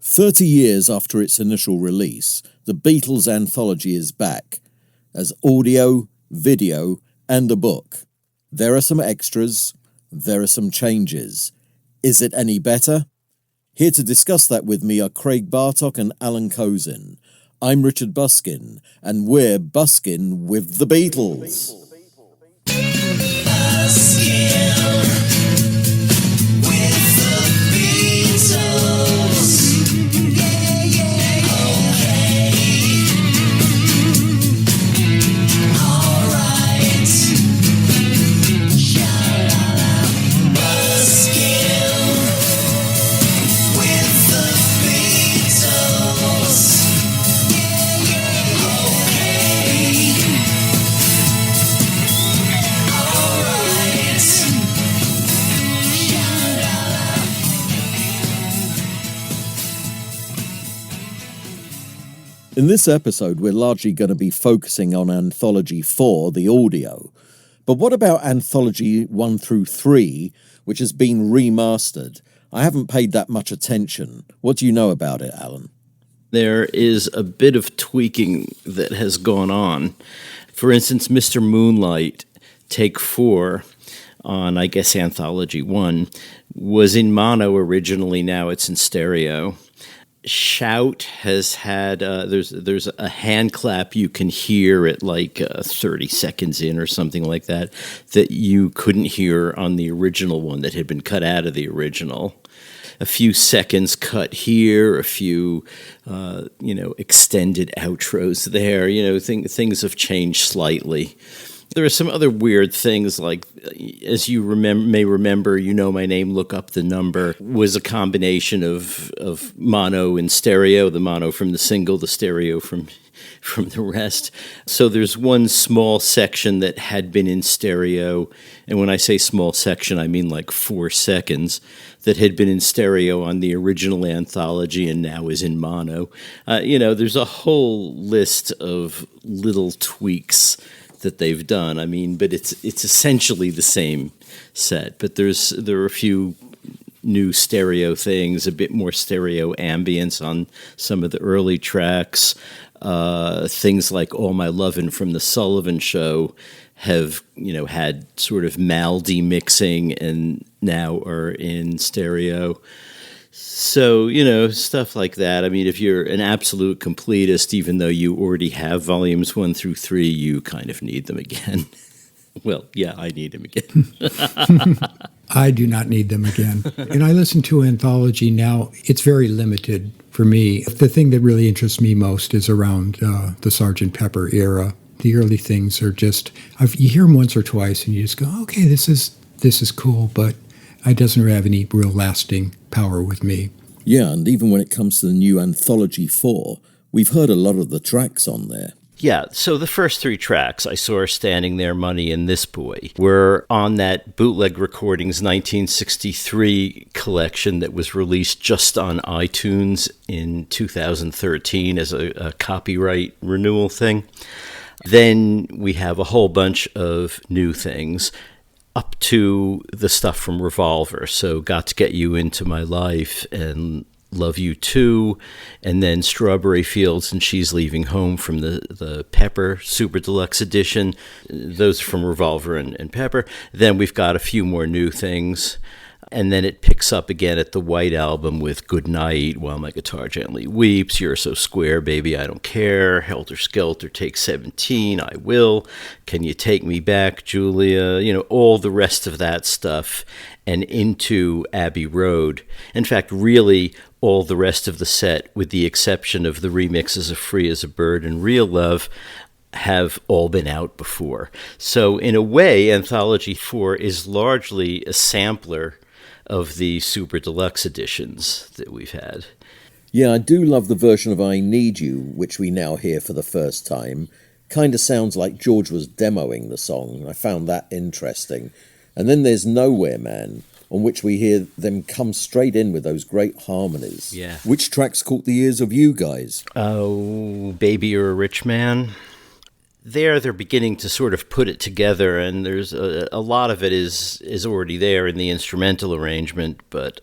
30 years after its initial release, the Beatles Anthology is back, as audio, video, and a book. There are some extras, there are some changes. Is it any better? Here to discuss that with me are Craig Bartock and Allan Kozinn. I'm Richard Buskin, and we're Buskin with the Beatles. In this episode, we're largely going to be focusing on Anthology 4, the audio. But what about Anthology 1 through 3, which has been remastered? I haven't paid that much attention. What do you know about it, Allan? There is a bit of tweaking that has gone on. For instance, Mr. Moonlight, take 4 on, I guess, Anthology 1, was in mono originally. Now it's in stereo. Shout has had, there's a hand clap you can hear at like 30 seconds in or something like that you couldn't hear on the original one that had been cut out of the original. A few seconds cut here, a few, extended outros there. Things have changed slightly. There are some other weird things, like, as you may remember, You Know My Name, Look Up the Number, was a combination of mono and stereo, the mono from the single, the stereo from the rest. So there's one small section that had been in stereo, and when I say small section, I mean like 4 seconds, that had been in stereo on the original Anthology and now is in mono. There's a whole list of little tweaks that they've done. But it's essentially the same set. But there are a few new stereo things, a bit more stereo ambience on some of the early tracks. Things like All My Lovin' from the Sullivan Show have, had sort of Maldi mixing and now are in stereo. So, stuff like that. If you're an absolute completist, even though you already have volumes 1 through 3, you kind of need them again. Well, yeah, I need them again. I do not need them again. And I listen to Anthology now. It's very limited for me. The thing that really interests me most is around the Sgt. Pepper era. The early things are just, you hear them once or twice and you just go, okay, this is cool, but it doesn't have any real lasting power with me. Yeah, and even when it comes to the new Anthology 4, we've heard a lot of the tracks on there. Yeah, so the first 3 tracks, I Saw Her Standing There, Money, and This Boy, were on that Bootleg Recordings 1963 collection that was released just on iTunes in 2013 as a copyright renewal thing. Then we have a whole bunch of new things, up to the stuff from Revolver. So Got to Get You Into My Life and Love You Too, and then Strawberry Fields and She's Leaving Home from the Pepper Super Deluxe Edition. Those are from Revolver and Pepper. Then we've got a few more new things. And then it picks up again at the White Album with Good Night, While My Guitar Gently Weeps, You're So Square, Baby, I Don't Care, Helter Skelter, Take 17, I Will, Can You Take Me Back, Julia, all the rest of that stuff, and into Abbey Road. In fact, really all the rest of the set, with the exception of the remixes of Free as a Bird and Real Love, have all been out before. So in a way, Anthology 4 is largely a sampler of the Super Deluxe editions that we've had. Yeah, I do love the version of I Need You, which we now hear for the first time. Kind of sounds like George was demoing the song. I found that interesting. And then there's Nowhere Man, on which we hear them come straight in with those great harmonies. Yeah. Which tracks caught the ears of you guys? Oh, Baby You're a Rich Man. They're beginning to sort of put it together, and there's a lot of it is already there in the instrumental arrangement, but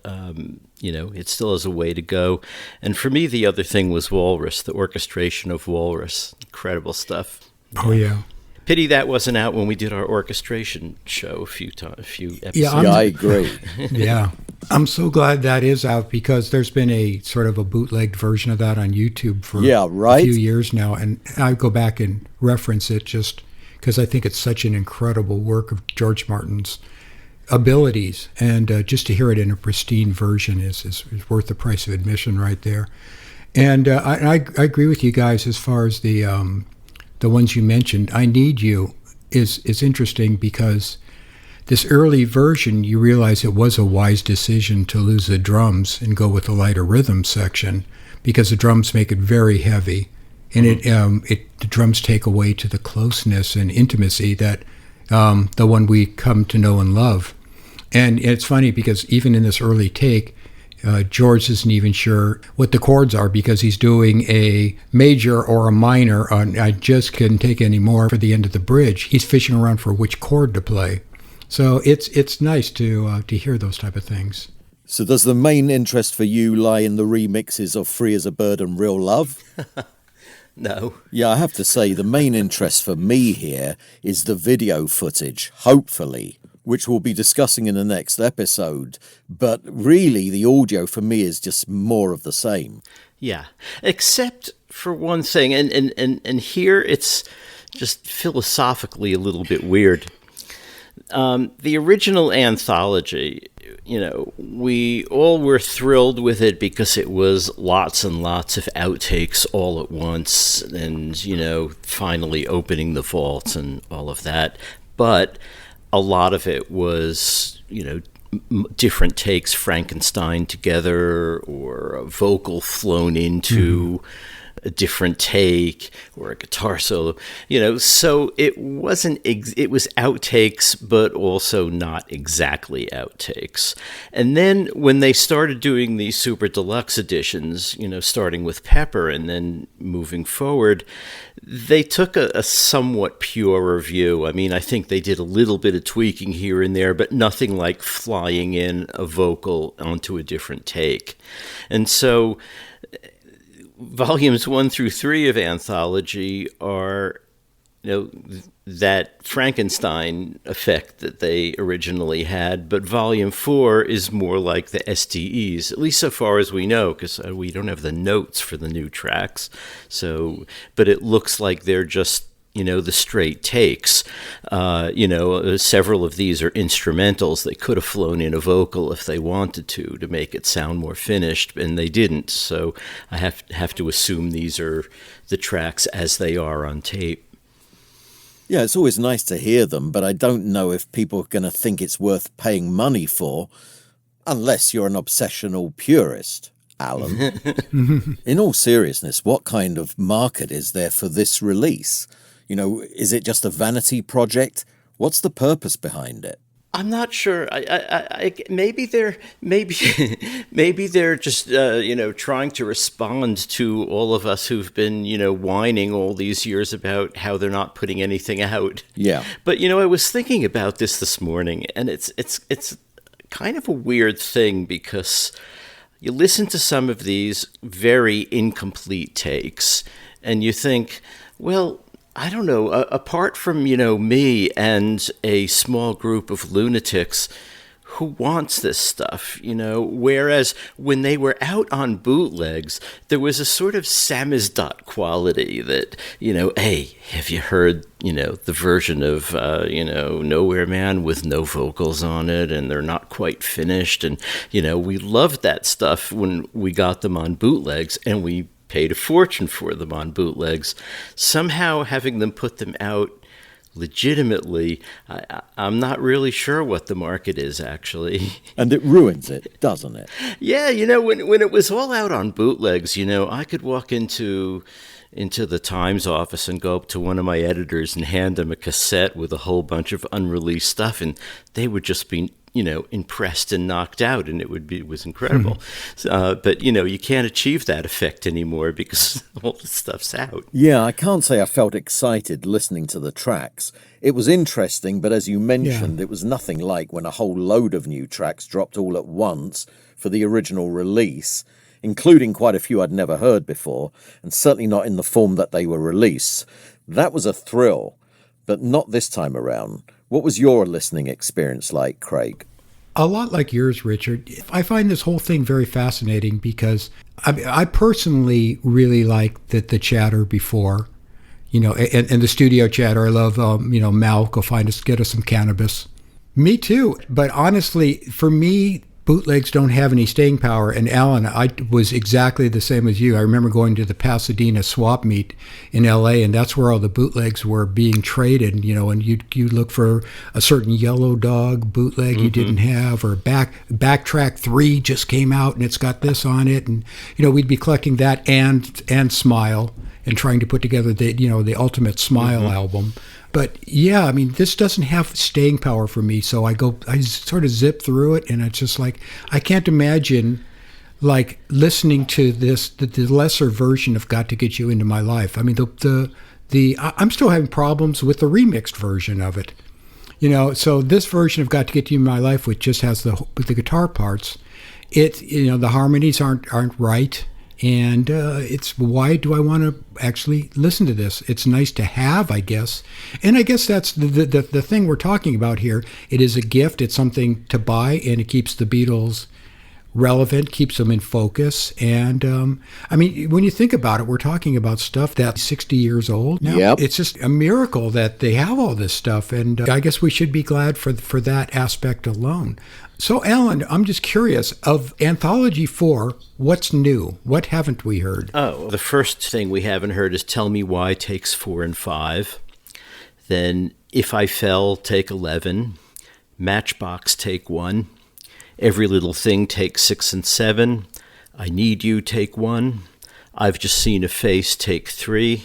it still has a way to go. And for me, the other thing was Walrus, the orchestration of Walrus. Incredible stuff. Oh, yeah. Pity that wasn't out when we did our orchestration show a few episodes. Yeah, I agree. Yeah. I'm so glad that is out, because there's been a sort of a bootlegged version of that on YouTube for a few years now. And I go back and reference it just because I think it's such an incredible work of George Martin's abilities. And just to hear it in a pristine version is worth the price of admission right there. And I agree with you guys as far as the ones you mentioned. I Need You is interesting because this early version, you realize it was a wise decision to lose the drums and go with the lighter rhythm section, because the drums make it very heavy, and the drums take away to the closeness and intimacy that the one we come to know and love. And it's funny because even in this early take, George isn't even sure what the chords are, because he's doing a major or a minor on I Just Couldn't Take Any More for the end of the bridge. He's fishing around for which chord to play. So it's nice to hear those type of things. So does the main interest for you lie in the remixes of Free as a Bird and Real Love? No. Yeah, I have to say the main interest for me here is the video footage, hopefully, which we'll be discussing in the next episode. But really, the audio for me is just more of the same. Yeah, except for one thing, and here it's just philosophically a little bit weird. The original Anthology, we all were thrilled with it because it was lots and lots of outtakes all at once, and, finally opening the vaults and all of that. But a lot of it was, different takes Frankenstein together, or a vocal flown into a different take, or a guitar solo, so it wasn't, it was outtakes, but also not exactly outtakes. And then when they started doing these super deluxe editions, starting with Pepper and then moving forward, they took a somewhat purer view. I mean, I think they did a little bit of tweaking here and there, but nothing like flying in a vocal onto a different take. And so volumes 1 through 3 of Anthology are, that Frankenstein effect that they originally had, but volume 4 is more like the SDEs, at least so far as we know, because we don't have the notes for the new tracks. So, but it looks like they're just, the straight takes. Several of these are instrumentals. They could have flown in a vocal if they wanted to make it sound more finished, and they didn't. So I have to assume these are the tracks as they are on tape. Yeah, it's always nice to hear them, but I don't know if people are going to think it's worth paying money for, unless you're an obsessional purist, Allan. In all seriousness, what kind of market is there for this release? Is it just a vanity project? What's the purpose behind it? I'm not sure. Maybe they're just trying to respond to all of us who've been whining all these years about how they're not putting anything out. Yeah. But I was thinking about this morning, and it's kind of a weird thing, because you listen to some of these very incomplete takes, and you think, well, I don't know, apart from, me and a small group of lunatics, who wants this stuff, Whereas when they were out on bootlegs, there was a sort of samizdat quality that, hey, have you heard, the version of, Nowhere Man with no vocals on it, and they're not quite finished. And, we loved that stuff when we got them on bootlegs, and we paid a fortune for them on bootlegs. Somehow having them put them out legitimately, I'm not really sure what the market is, actually. And it ruins it, doesn't it? Yeah, when it was all out on bootlegs, I could walk into the Times office and go up to one of my editors and hand them a cassette with a whole bunch of unreleased stuff, and they would just be impressed and knocked out, and it was incredible. But you can't achieve that effect anymore because all the stuff's out. Yeah, I can't say I felt excited listening to the tracks. It was interesting, but as you mentioned, It was nothing like when a whole load of new tracks dropped all at once for the original release, including quite a few I'd never heard before, and certainly not in the form that they were released. That was a thrill, but not this time around. What was your listening experience like, Craig? A lot like yours, Richard. I find this whole thing very fascinating because I personally really like the chatter before, and the studio chatter. I love, Mal, go get us some cannabis. Me too. But honestly, for me, bootlegs don't have any staying power. And Allan, I was exactly the same as you. I remember going to the Pasadena swap meet in LA, and that's where all the bootlegs were being traded, and you look for a certain Yellow Dog bootleg you didn't have, or Backtrack 3 just came out and it's got this on it. And, we'd be collecting that and Smile and trying to put together the ultimate Smile album. But yeah, I mean, this doesn't have staying power for me. So I sort of zip through it, and it's just like, I can't imagine like listening to the lesser version of Got to Get You Into My Life. I mean, I'm still having problems with the remixed version of it. So this version of Got to Get You Into My Life, which just has the guitar parts, the harmonies aren't right. And it's, why do I want to actually listen to this? It's nice to have, I guess. And I guess that's the thing we're talking about here. It is a gift. It's something to buy, and it keeps the Beatles relevant, keeps them in focus. And I mean, when you think about it, we're talking about stuff that's 60 years old now. Yep. It's just a miracle that they have all this stuff. And I guess we should be glad for that aspect alone. So, Allan, I'm just curious, of Anthology 4, what's new? What haven't we heard? Oh, the first thing we haven't heard is Tell Me Why takes 4 and 5. Then If I Fell, take 11. Matchbox, take 1. Every Little Thing, take 6 and 7. I Need You, take 1. I've Just Seen a Face, take 3.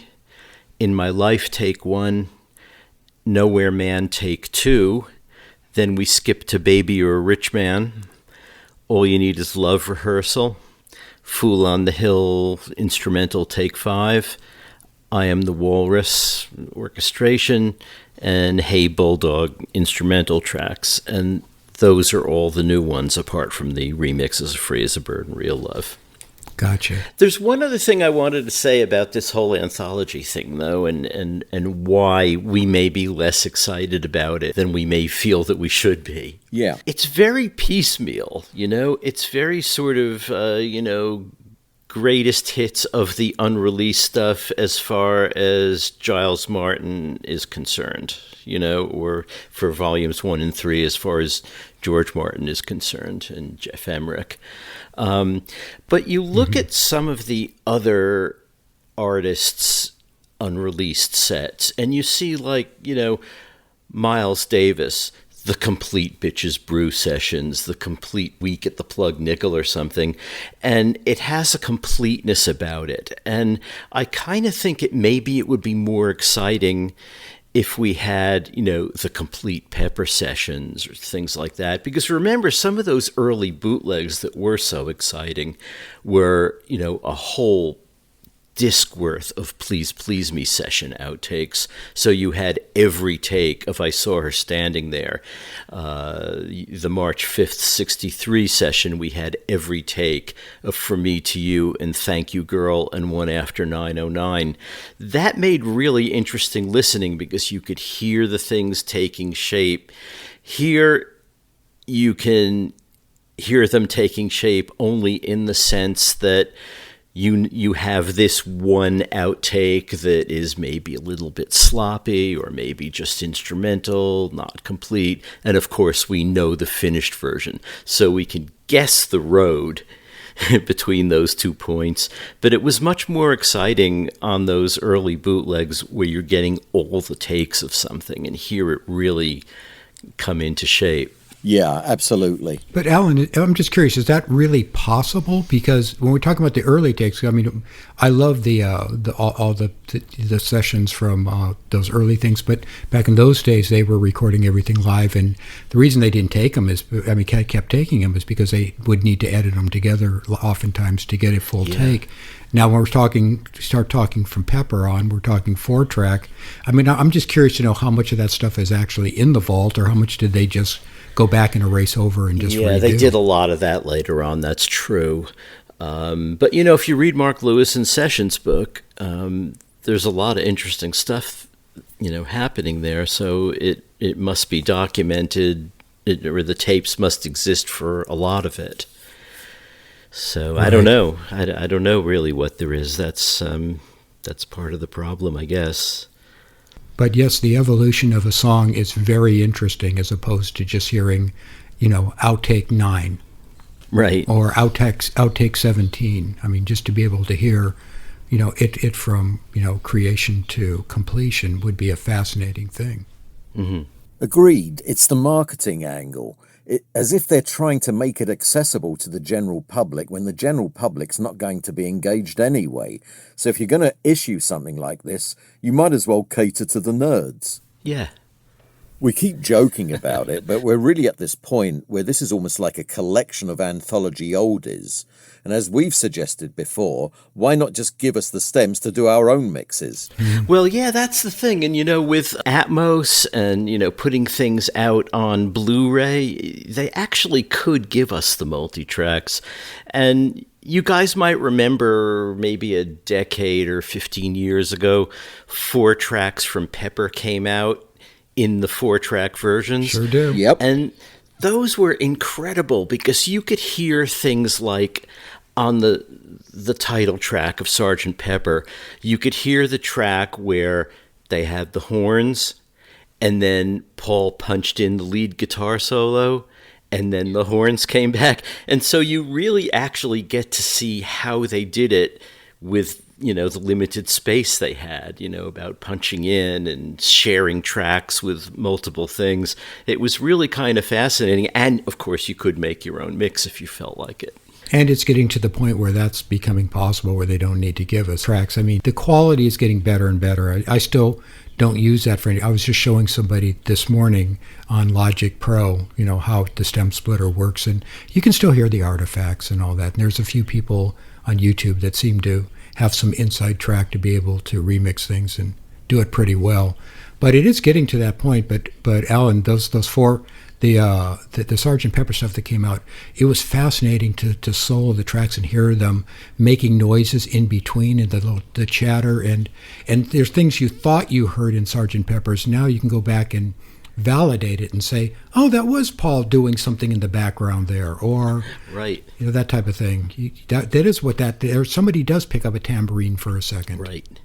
In My Life, take 1. Nowhere Man, take 2. Then we skip to Baby You're a Rich Man. All You Need Is Love, Rehearsal. Fool on the Hill, instrumental, take 5. I Am the Walrus, orchestration. And Hey Bulldog, instrumental tracks. And those are all the new ones, apart from the remixes of Free as a Bird and Real Love. Gotcha. There's one other thing I wanted to say about this whole anthology thing, though, and why we may be less excited about it than we may feel that we should be. Yeah. It's very piecemeal, It's very sort of, greatest hits of the unreleased stuff as far as Giles Martin is concerned, or for volumes 1 and 3 as far as George Martin is concerned and Jeff Emerick. But you look at some of the other artists' unreleased sets, and you see, Miles Davis, the complete Bitches Brew sessions, the complete Week at the Plug Nickel or something, and it has a completeness about it. And I kind of think maybe it would be more exciting if we had, the complete Pepper sessions or things like that. Because remember, some of those early bootlegs that were so exciting were, a whole disc worth of Please Please Me session outtakes. So you had every take of I Saw Her Standing There. The March 5th, 63 session, we had every take of From Me to You and Thank You Girl and One After 909. That made really interesting listening because you could hear the things taking shape. Here you can hear them taking shape only in the sense that you have this one outtake that is maybe a little bit sloppy or maybe just instrumental, not complete. And of course, we know the finished version, so we can guess the road between those 2 points. But it was much more exciting on those early bootlegs where you're getting all the takes of something and hear it really come into shape. Yeah, absolutely. But Allan, I'm just curious, is that really possible? Because when we're talking about the early takes, I mean, I love all the sessions from those early things, but back in those days, they were recording everything live, and the reason they didn't take them kept taking them is because they would need to edit them together oftentimes to get a full take. Now, when start talking from Pepper on, we're talking 4-track. I mean, I'm just curious to know how much of that stuff is actually in the vault, or how much did they just go back and erase over and just redo? They did a lot of that later on. That's true. But, if you read Mark Lewison's Sessions book, there's a lot of interesting stuff, happening there. So it must be documented, or the tapes must exist for a lot of it. So right. I don't know. I don't know really what there is. That's part of the problem, I guess. But yes, the evolution of a song is very interesting as opposed to just hearing, outtake 9. Right. Or outtake 17. I mean, just to be able to hear, it from, creation to completion would be a fascinating thing. Mm-hmm. Agreed. It's the marketing angle. As if they're trying to make it accessible to the general public when the general public's not going to be engaged anyway. So if you're going to issue something like this, you might as well cater to the nerds. Yeah. We keep joking about it, but we're really at this point where this is almost like a collection of anthology oldies. And as we've suggested before, why not just give us the stems to do our own mixes? Well, yeah, that's the thing. And, with Atmos and, putting things out on Blu-ray, they actually could give us the multi-tracks. And you guys might remember maybe a decade or 15 years ago, 4 tracks from Pepper came out in the 4-track versions. Sure do. Yep. And those were incredible because you could hear things like on the title track of Sgt. Pepper, you could hear the track where they had the horns and then Paul punched in the lead guitar solo and then the horns came back. And so you really actually get to see how they did it with the limited space they had, about punching in and sharing tracks with multiple things. It was really kind of fascinating. And, of course, you could make your own mix if you felt like it. And it's getting to the point where that's becoming possible, where they don't need to give us tracks. I mean, the quality is getting better and better. I still don't use that for any. I was just showing somebody this morning on Logic Pro, how the stem splitter works. And you can still hear the artifacts and all that. And there's a few people on YouTube that seem to have some inside track to be able to remix things and do it pretty well. But it is getting to that point. But Allan, those 4, the Sgt. Pepper stuff that came out, it was fascinating to solo the tracks and hear them making noises in between and the chatter and there's things you thought you heard in Sgt. Pepper's. Now you can go back and validate it and say, oh, that was Paul doing something in the background there, or right, that type of thing. That is what that there. Somebody does pick up a tambourine for a second. Right.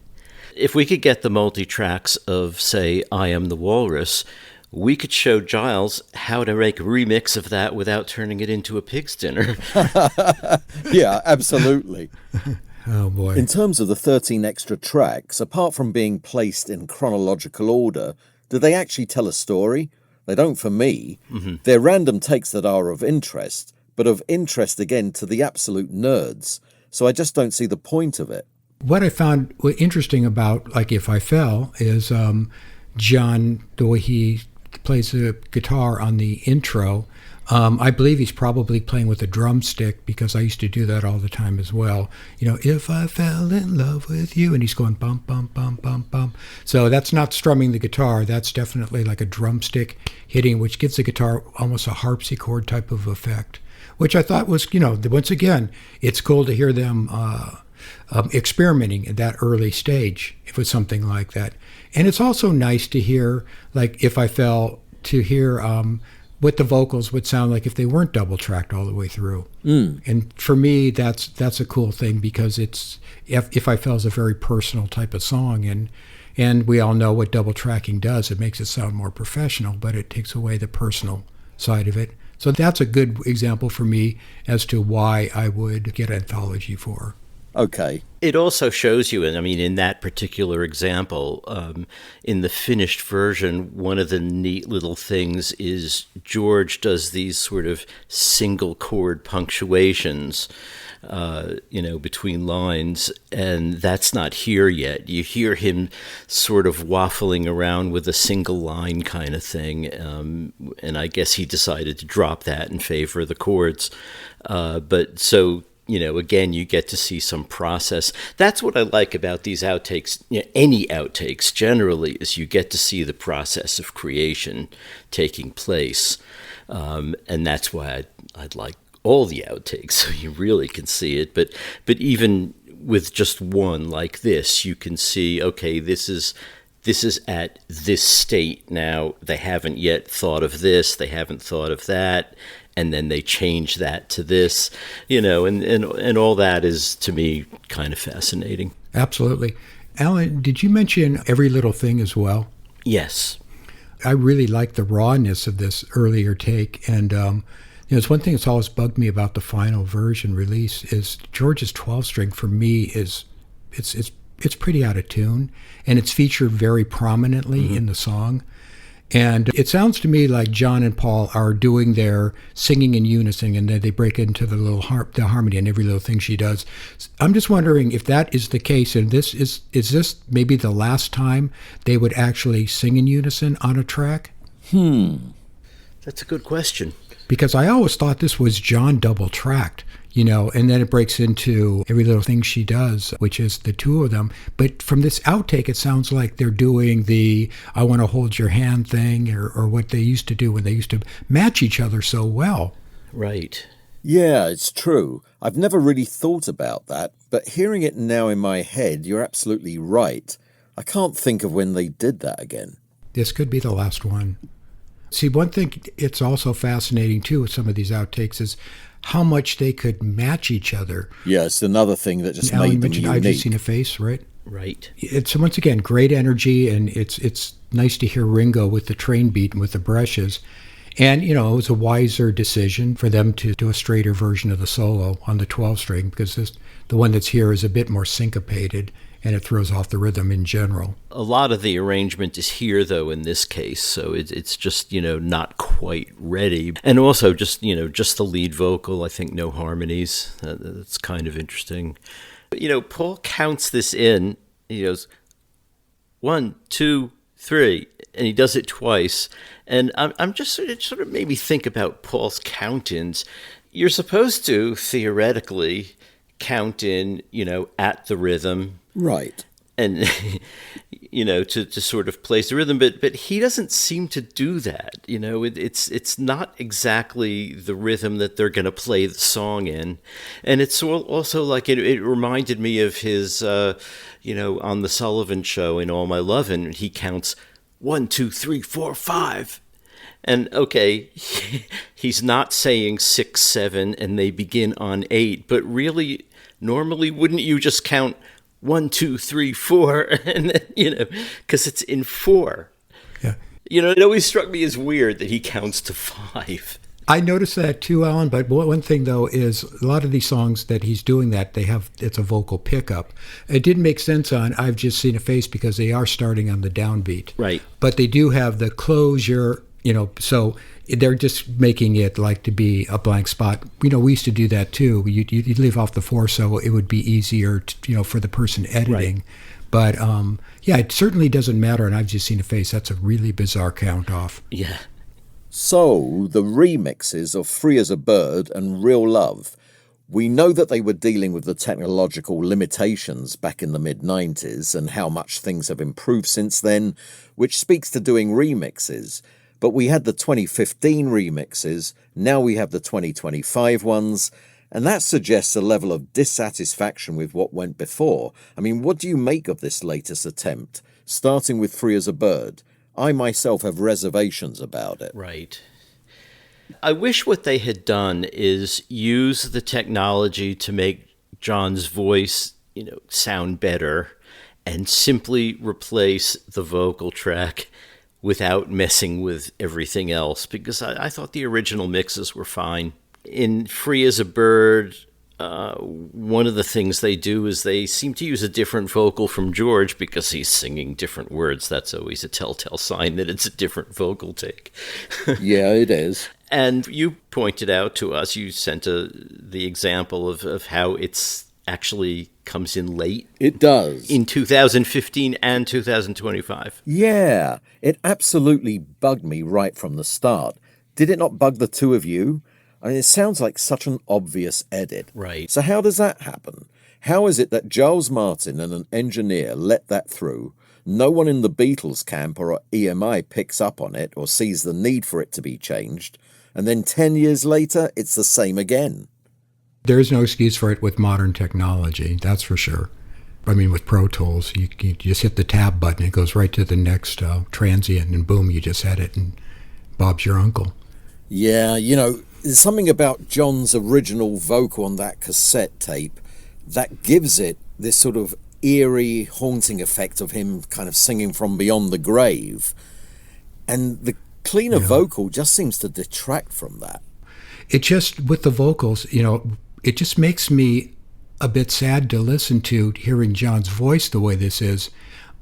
If we could get the multi-tracks of, say, I Am the Walrus, we could show Giles how to make a remix of that without turning it into a pig's dinner. Yeah, absolutely. Oh, boy. In terms of the 13 extra tracks, apart from being placed in chronological order, do they actually tell a story? They don't for me. Mm-hmm. They're random takes that are of interest, but of interest again to the absolute nerds. So I just don't see the point of it. What I found interesting about, like, If I Fell is John, the way he plays the guitar on the intro. I believe he's probably playing with a drumstick because I used to do that all the time as well. If I fell in love with you, and he's going bum, bum, bum, bum, bum. So that's not strumming the guitar. That's definitely like a drumstick hitting, which gives the guitar almost a harpsichord type of effect, which I thought was, once again, it's cool to hear them experimenting at that early stage with something like that. And it's also nice to hear, like, If I Fell, to hear what the vocals would sound like if they weren't double tracked all the way through. And for me, that's a cool thing because it's If I Fell is a very personal type of song, and we all know what double tracking does. It makes it sound more professional, but it takes away the personal side of it. So that's a good example for me as to why I would get Anthology for. Okay. It also shows you, and I mean, in that particular example, in the finished version, one of the neat little things is George does these sort of single chord punctuations, between lines, and that's not here yet. You hear him sort of waffling around with a single line kind of thing, and I guess he decided to drop that in favor of the chords. But so, again, you get to see some process. That's what I like about these outtakes, any outtakes generally, is you get to see the process of creation taking place. And that's why I'd like all the outtakes, so you really can see it. But even with just one like this, you can see, okay, this is at this state now. They haven't yet thought of this. They haven't thought of that. And then they change that to this, and all that is, to me, kind of fascinating. Absolutely. Allan, did you mention Every Little Thing as well? Yes. I really like the rawness of this earlier take. And, it's one thing that's always bugged me about the final version release is George's 12-string, for me, is it's pretty out of tune. And it's featured very prominently in the song. And it sounds to me like John and Paul are doing their singing in unison, and then they break into the harmony and Every Little Thing she does. I'm just wondering if that is the case, and is this maybe the last time they would actually sing in unison on a track? That's a good question. Because I always thought this was John double-tracked. And then it breaks into Every Little Thing She Does, which is the two of them. But from this outtake, it sounds like they're doing the I Want to Hold Your Hand thing, or what they used to do when they used to match each other so well. Right. Yeah, it's true. I've never really thought about that, but hearing it now in my head, you're absolutely right. I can't think of when they did that again. This could be the last one. See, one thing it's also fascinating, too, with some of these outtakes is how much they could match each other. Yeah, it's another thing that just Allan made them mentioned unique. I've Just Seen a Face, right? Right. It's, once again, great energy, and it's nice to hear Ringo with the train beat and with the brushes. And, it was a wiser decision for them to do a straighter version of the solo on the 12-string, because the one that's here is a bit more syncopated, and it throws off the rhythm in general. A lot of the arrangement is here, though, in this case, so it's just, not quite ready. And also just, just the lead vocal, I think no harmonies. That's kind of interesting. But, Paul counts this in. He goes, 1, 2, 3, and he does it twice. And I'm just sort of made me think about Paul's count-ins. You're supposed to, theoretically, count in, at the rhythm. Right. And, to sort of place the rhythm, but he doesn't seem to do that. It's not exactly the rhythm that they're going to play the song in. And it's also like it reminded me of his, on the Sullivan Show in All My Lovin', he counts 1, 2, 3, 4, 5. And okay, he's not saying 6, 7, and they begin on 8, but really, normally, wouldn't you just count 1, 2, 3, 4, and then, because it's in 4. Yeah. It always struck me as weird that he counts to 5. I noticed that too, Allan, but one thing, though, is a lot of these songs that he's doing that, it's a vocal pickup. It didn't make sense on I've Just Seen a Face because they are starting on the downbeat. Right. But they do have the closure, so they're just making it like to be a blank spot. We used to do that too. You'd leave off the 4 so it would be easier, for the person editing. Right. But, it certainly doesn't matter, and I've Just Seen a Face. That's a really bizarre count-off. Yeah. So, the remixes of Free as a Bird and Real Love. We know that they were dealing with the technological limitations back in the mid-90s and how much things have improved since then, which speaks to doing remixes. But we had the 2015 remixes, now we have the 2025 ones, and that suggests a level of dissatisfaction with what went before. I mean, what do you make of this latest attempt, starting with Free as a Bird? I myself have reservations about it. Right. I wish what they had done is use the technology to make John's voice, sound better, and simply replace the vocal track without messing with everything else, because I thought the original mixes were fine. In Free as a Bird, one of the things they do is they seem to use a different vocal from George because he's singing different words. That's always a telltale sign that it's a different vocal take. Yeah, it is. And you pointed out to us, you sent the example of how it's actually comes in late. It does. In 2015 and 2025. Yeah, it absolutely bugged me right from the start. Did it not bug the two of you? I mean, it sounds like such an obvious edit. Right. So how does that happen? How is it that Giles Martin and an engineer let that through? No one in the Beatles camp or EMI picks up on it or sees the need for it to be changed. And then 10 years later, it's the same again. There's no excuse for it with modern technology, that's for sure. I mean, with Pro Tools, you just hit the tab button, it goes right to the next transient, and boom, you just had it, and Bob's your uncle. Yeah, you know, there's something about John's original vocal on that cassette tape that gives it this sort of eerie, haunting effect of him kind of singing from beyond the grave. And the cleaner vocal just seems to detract from that. It just, with the vocals, you know, it just makes me a bit sad to listen to, hearing John's voice the way this is.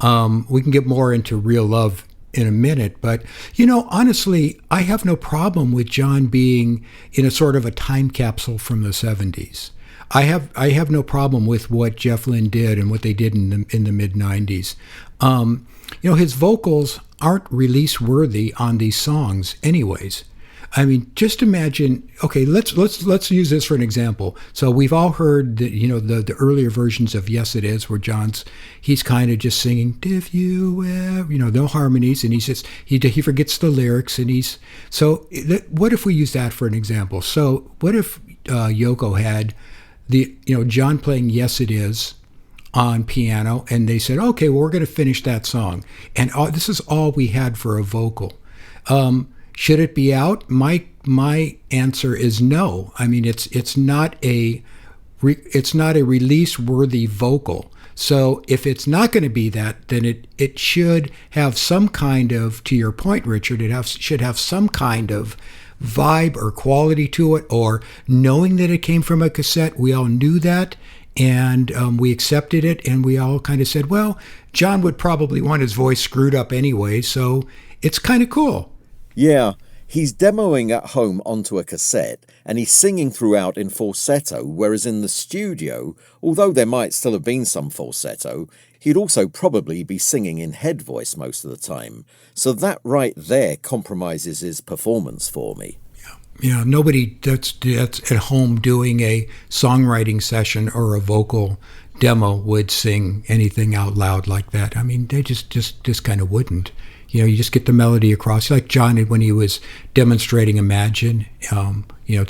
We can get more into Real Love in a minute, but, you know, honestly, I have no problem with John being in a sort of a time capsule from the 70s. I have no problem with what Jeff Lynne did and what they did in the mid-90s. You know, his vocals aren't release worthy on these songs anyways. I mean, just imagine. Okay, let's use this for an example. So we've all heard the earlier versions of Yes It Is, where he's kind of just singing "If You Ever," no harmonies, and he forgets the lyrics, and what if we use that for an example? So what if Yoko had John playing Yes It Is on piano, and they said, okay, well, we're going to finish that song, and this is all we had for a vocal. Should it be out? My answer is no. I mean, it's not a release worthy vocal. So if it's not going to be that, then it should have some kind of, to your point, Richard, should have some kind of vibe or quality to it, or knowing that it came from a cassette, we all knew that, and we accepted it, and we all kind of said, well, John would probably want his voice screwed up anyway, so it's kind of cool. Yeah, he's demoing at home onto a cassette, and he's singing throughout in falsetto, whereas in the studio, although there might still have been some falsetto, he'd also probably be singing in head voice most of the time. So that right there compromises his performance for me. Yeah, nobody that's at home doing a songwriting session or a vocal demo would sing anything out loud like that. I mean, they just kind of wouldn't. You just get the melody across. Like John, when he was demonstrating Imagine, to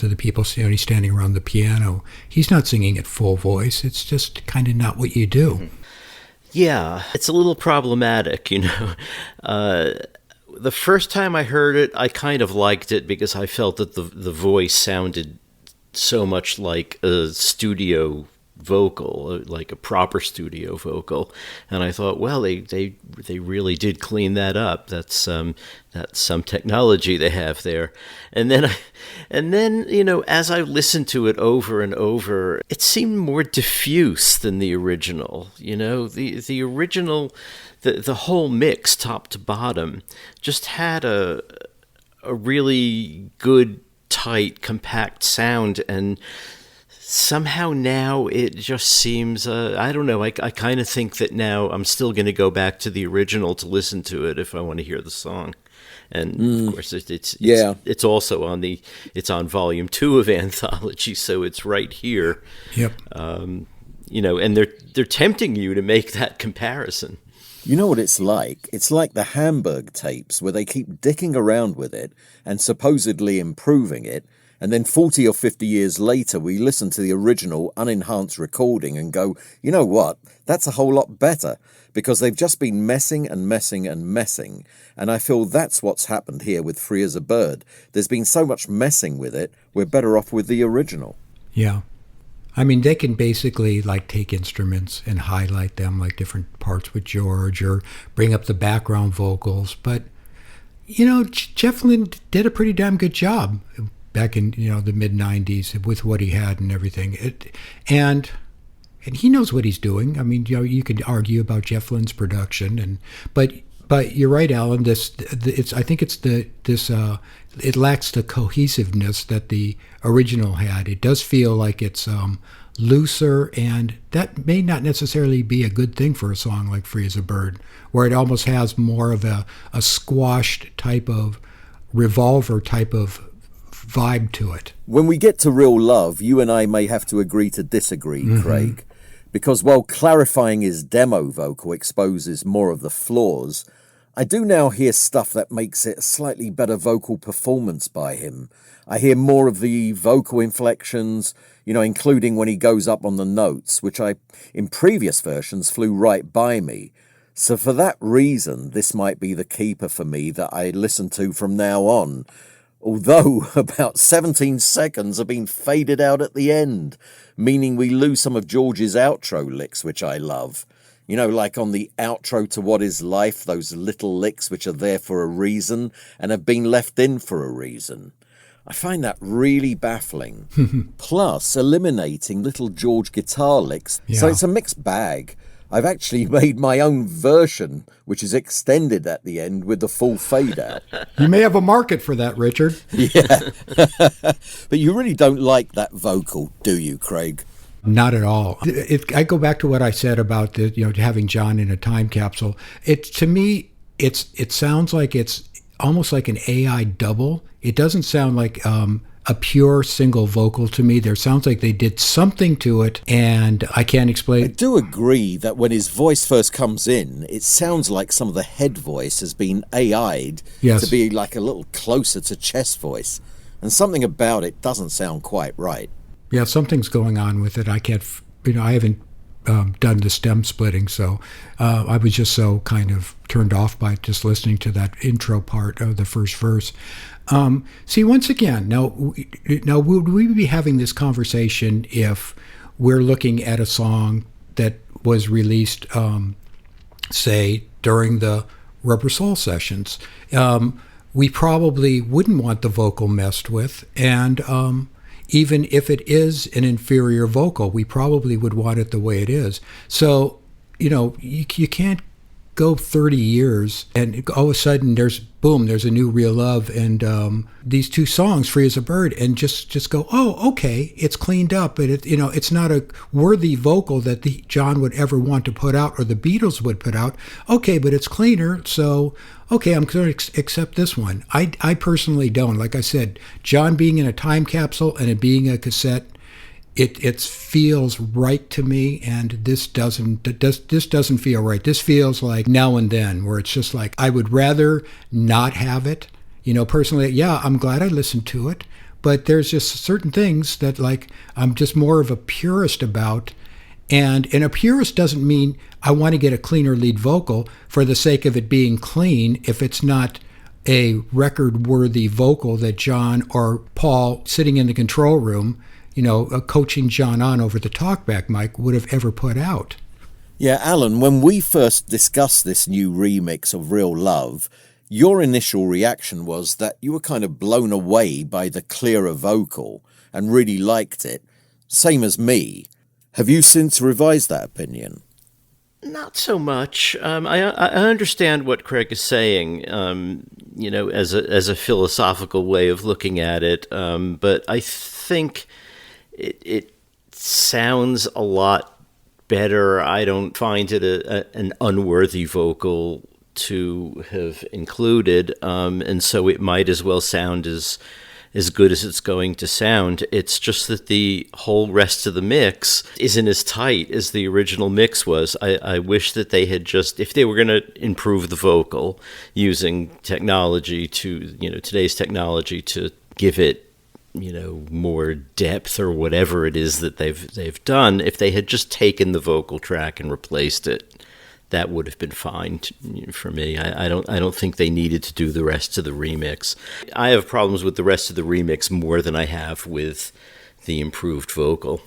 the people, he's standing around the piano. He's not singing at full voice. It's just kind of not what you do. Yeah, it's a little problematic, The first time I heard it, I kind of liked it because I felt that the voice sounded so much like a studio vocal, like a proper studio vocal, and I thought, well, they really did clean that up. That's some technology they have there. And then as I listened to it over and over, it seemed more diffuse than the original. The original, the whole mix, top to bottom, just had a really good, tight, compact sound, and somehow now it just seems, I don't know, I kind of think that now I'm still going to go back to the original to listen to it if I want to hear the song. And of course it's also it's on volume 2 of Anthology, so it's right here. Yep. And they're tempting you to make that comparison. You know what it's like? It's like the Hamburg tapes, where they keep dicking around with it and supposedly improving it, and then 40 or 50 years later, we listen to the original unenhanced recording and go, you know what, that's a whole lot better, because they've just been messing and messing and messing. And I feel that's what's happened here with Free as a Bird. There's been so much messing with it, we're better off with the original. Yeah. I mean, they can basically take instruments and highlight them, like different parts with George, or bring up the background vocals. But, Jeff Lynne did a pretty damn good job back in the mid '90s with what he had and everything. And he knows what he's doing. I mean, you could argue about Jeff Lynne's production, but you're right, Allan. I think it lacks the cohesiveness that the original had. It does feel like it's looser, and that may not necessarily be a good thing for a song like Free as a Bird, where it almost has more of a squashed type of revolver type of vibe to it. When we get to Real Love, you and I may have to agree to disagree, Craig, because while clarifying his demo vocal exposes more of the flaws, I do now hear stuff that makes it a slightly better vocal performance by him. I hear more of the vocal inflections, including when he goes up on the notes, which in previous versions, flew right by me. So for that reason, this might be the keeper for me that I listen to from now on. Although about 17 seconds have been faded out at the end, meaning we lose some of George's outro licks, which I love. Like on the outro to What Is Life, those little licks which are there for a reason and have been left in for a reason. I find that really baffling. Plus, eliminating little George guitar licks. Yeah. So it's a mixed bag. I've actually made my own version, which is extended at the end with the full fade out. You may have a market for that, Richard. Yeah. But you really don't like that vocal, do you, Craig? Not at all. I go back to what I said about having John in a time capsule. To me, it sounds like it's almost like an AI double. It doesn't sound like a pure single vocal to me. There sounds like they did something to it, and I can't explain. I do agree that when his voice first comes in, it sounds like some of the head voice has been AI'd to be like a little closer to chest voice, and something about it doesn't sound quite right. Yeah, something's going on with it. I can't, I haven't done the stem splitting, so I was just so kind of turned off by just listening to that intro part of the first verse. See, once again, now would we be having this conversation if we're looking at a song that was released, say, during the Rubber Soul sessions? We probably wouldn't want the vocal messed with, and even if it is an inferior vocal, we probably would want it the way it is. So, you can't go 30 years and all of a sudden there's a new Real Love and these two songs, Free as a Bird, and just go, oh, okay, it's cleaned up, but it's not a worthy vocal that John would ever want to put out or the Beatles would put out. Okay, but it's cleaner, so okay, I'm going to accept this one. I personally don't. Like I said, John being in a time capsule and it being a cassette, it feels right to me, and this doesn't feel right. This feels like Now and Then, where it's just like I would rather not have it. Personally, yeah, I'm glad I listened to it, but there's just certain things that like I'm just more of a purist about. And a purist doesn't mean I want to get a cleaner lead vocal for the sake of it being clean if it's not a record-worthy vocal that John or Paul sitting in the control room, coaching John on over the talkback mic would have ever put out. Yeah, Allan, when we first discussed this new remix of Real Love, your initial reaction was that you were kind of blown away by the clearer vocal and really liked it. Same as me. Have you since revised that opinion? Not so much. I understand what Craig is saying, as a philosophical way of looking at it, but I think it sounds a lot better. I don't find it an unworthy vocal to have included, and so it might as well sound as good as it's going to sound. It's just that the whole rest of the mix isn't as tight as the original mix was. I wish that they had just, if they were going to improve the vocal using technology today's technology to give it more depth or whatever it is that they've done, if they had just taken the vocal track and replaced it, that would have been fine for me. I don't think they needed to do the rest of the remix. I have problems with the rest of the remix more than I have with the improved vocal.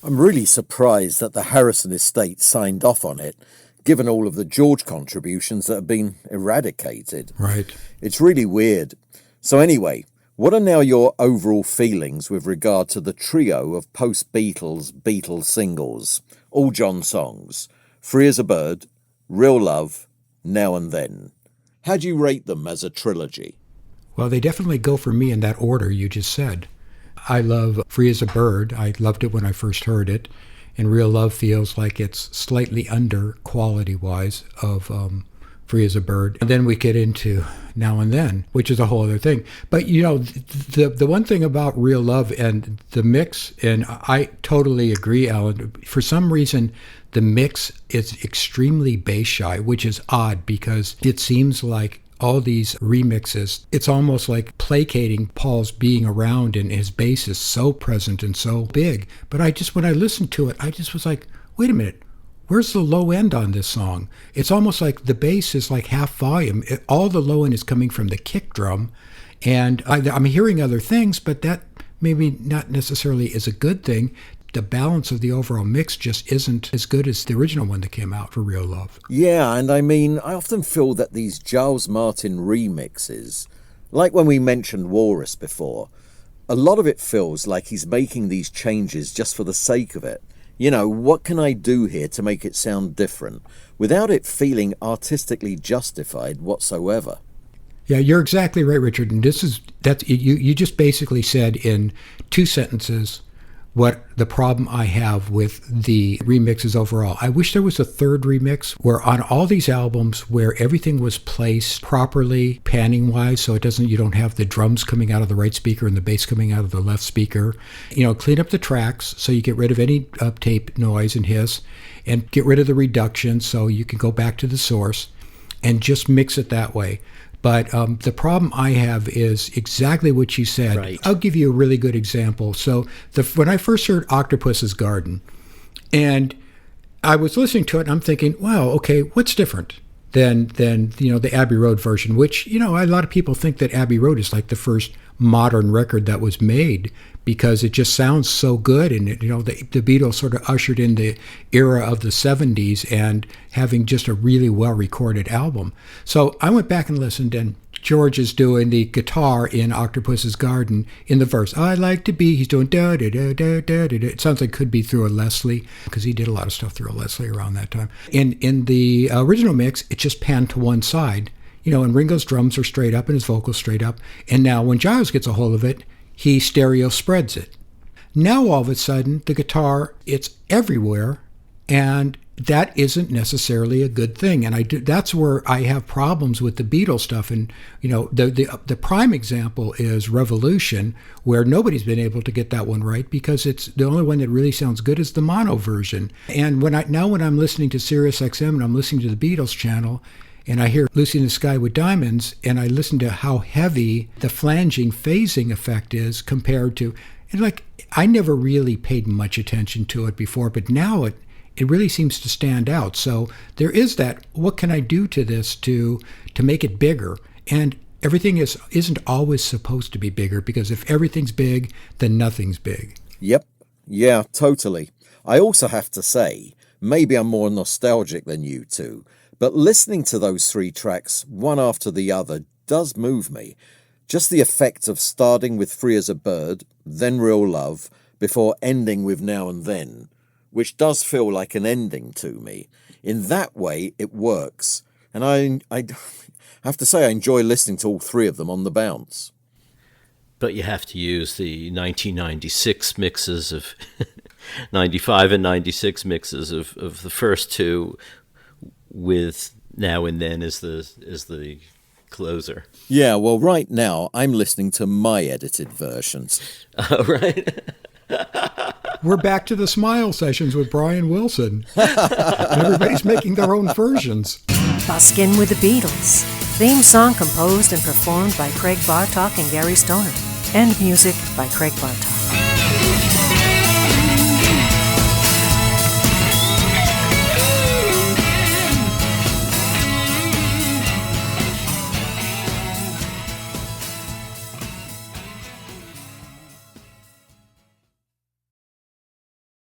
I'm really surprised that the Harrison estate signed off on it, given all of the George contributions that have been eradicated. Right. It's really weird. So anyway, What are now your overall feelings with regard to the trio of post-Beatles singles, all John songs, Free as a Bird, Real Love, Now and Then? How do you rate them as a trilogy? Well, they definitely go for me in that order you just said. I love Free as a Bird. I loved it when I first heard it. And Real Love feels like it's slightly under, quality-wise, of Free as a Bird. And then we get into Now and Then, which is a whole other thing. But, the one thing about Real Love and the mix, and I totally agree, Alan, for some reason, the mix is extremely bass shy, which is odd because it seems like all these remixes, it's almost like placating Paul's being around, and his bass is so present and so big. But when I listened to it, I just was like, wait a minute, where's the low end on this song? It's almost like the bass is like half volume. All the low end is coming from the kick drum. And I'm hearing other things, but that maybe not necessarily is a good thing. The balance of the overall mix just isn't as good as the original one that came out for Real Love. Yeah, and I often feel that these Giles Martin remixes, like when we mentioned Walrus before, a lot of it feels like he's making these changes just for the sake of it. What can I do here to make it sound different without it feeling artistically justified whatsoever? Yeah, you're exactly right, Richard. And you just basically said in 2 sentences what the problem I have with the remixes overall. I wish there was a third remix where on all these albums where everything was placed properly, panning wise, so you don't have the drums coming out of the right speaker and the bass coming out of the left speaker. Clean up the tracks so you get rid of any uptape noise and hiss, and get rid of the reduction so you can go back to the source and just mix it that way. But the problem I have is exactly what you said. Right. I'll give you a really good example. So when I first heard Octopus's Garden, and I was listening to it, and I'm thinking, wow, okay, what's different than the Abbey Road version? Which a lot of people think that Abbey Road is like the first modern record that was made because it just sounds so good, and the Beatles sort of ushered in the era of the 70s and having just a really well recorded album. So I went back and listened, and George is doing the guitar in Octopus's Garden in the verse. I like to be, he's doing da da da da da da. It sounds like it could be through a Leslie because he did a lot of stuff through a Leslie around that time. In the original mix, it just panned to one side. And Ringo's drums are straight up and his vocals straight up. And now when Giles gets a hold of it, he stereo spreads it. Now all of a sudden, the guitar, it's everywhere, and that isn't necessarily a good thing. And that's where I have problems with the Beatles stuff. And, the prime example is Revolution, where nobody's been able to get that one right because it's the only one that really sounds good is the mono version. And when I'm listening to Sirius XM and I'm listening to the Beatles channel, and I hear Lucy in the Sky with Diamonds, and I listen to how heavy the flanging phasing effect is compared to, and I never really paid much attention to it before, but now it really seems to stand out. So there is that, what can I do to this to make it bigger? And everything isn't always supposed to be bigger, because if everything's big, then nothing's big. Yep. Yeah, totally. I also have to say, maybe I'm more nostalgic than you two, but listening to those 3 tracks, one after the other, does move me. Just the effect of starting with Free as a Bird, then Real Love, before ending with Now and Then, which does feel like an ending to me. In that way, it works. And I have to say I enjoy listening to all 3 of them on the bounce. But you have to use the 1996 mixes of 95 and 96 mixes of the first 2, with Now and Then as the closer. Yeah, well, right now I'm listening to my edited versions. Oh, right. We're back to the Smile sessions with Brian Wilson. And everybody's making their own versions. Buskin with the Beatles. Theme song composed and performed by Craig Bartock and Gary Stoner. And music by Craig Bartock.